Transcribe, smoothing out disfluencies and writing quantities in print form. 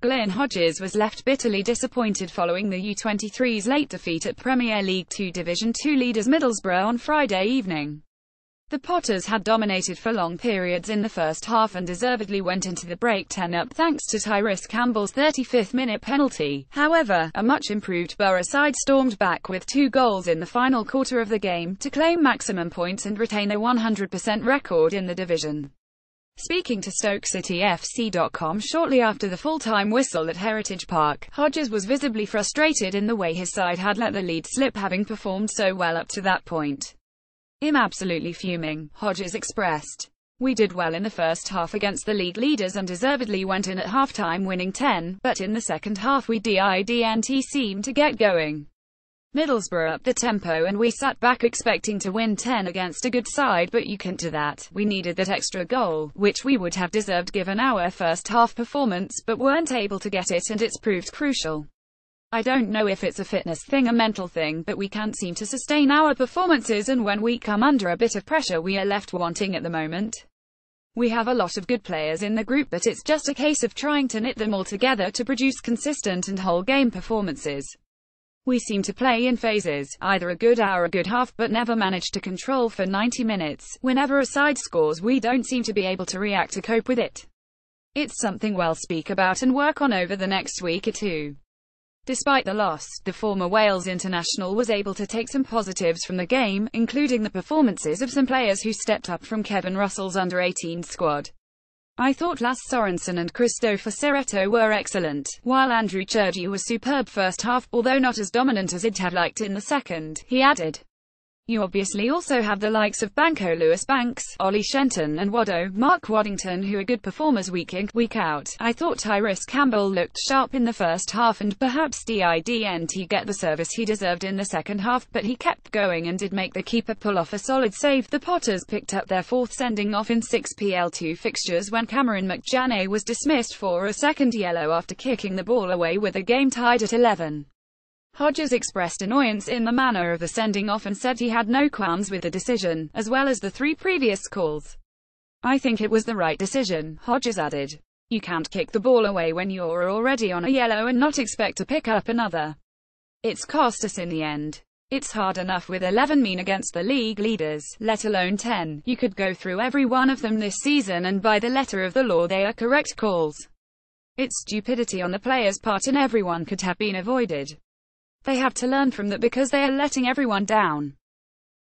Glenn Hodges was left bitterly disappointed following the U23's late defeat at Premier League Two Division Two leaders Middlesbrough on Friday evening. The Potters had dominated for long periods in the first half and deservedly went into the break 10-up thanks to Tyrese Campbell's 35th-minute penalty. However, a much-improved Borough side stormed back with 2 goals in the final quarter of the game, to claim maximum points and retain a 100% record in the division. Speaking to StokeCityFC.com shortly after the full-time whistle at Heritage Park, Hodges was visibly frustrated in the way his side had let the lead slip, having performed so well up to that point. "I'm absolutely fuming," Hodges expressed. "We did well in the first half against the league leaders and deservedly went in at half-time winning 10, but in the second half we didn't seem to get going. Middlesbrough upped the tempo and we sat back expecting to win 10 against a good side, but you can't do that. We needed that extra goal, which we would have deserved given our first half performance, but weren't able to get it, and it's proved crucial. I don't know if it's a fitness thing, a mental thing, but we can't seem to sustain our performances, and when we come under a bit of pressure we are left wanting at the moment. We have a lot of good players in the group, but it's just a case of trying to knit them all together to produce consistent and whole game performances. We seem to play in phases, either a good hour or a good half, but never manage to control for 90 minutes. Whenever a side scores we don't seem to be able to react to cope with it. It's something we'll speak about and work on over the next week or two." Despite the loss, the former Wales international was able to take some positives from the game, including the performances of some players who stepped up from Kevin Russell's under-18 squad. "I thought Lasse Sorensen and Christopher Serretto were excellent, while Andrew Churgy was superb first half, although not as dominant as I'd have liked in the second," he added. "You obviously also have the likes of Banco Lewis Banks, Ollie Shenton and Mark Waddington, who are good performers week in, week out. I thought Tyrese Campbell looked sharp in the first half and perhaps didn't get the service he deserved in the second half, but he kept going and did make the keeper pull off a solid save." The Potters picked up their 4th sending off in 6 PL2 fixtures when Cameron McJaney was dismissed for a second yellow after kicking the ball away with the game tied at 11. Hodges expressed annoyance in the manner of the sending-off and said he had no qualms with the decision, as well as the 3 previous calls. "I think it was the right decision," Hodges added. "You can't kick the ball away when you're already on a yellow and not expect to pick up another. It's cost us in the end. It's hard enough with 11 men against the league leaders, let alone 10. You could go through every one of them this season and by the letter of the law they are correct calls. It's stupidity on the players' part and everyone could have been avoided. They have to learn from that because they are letting everyone down."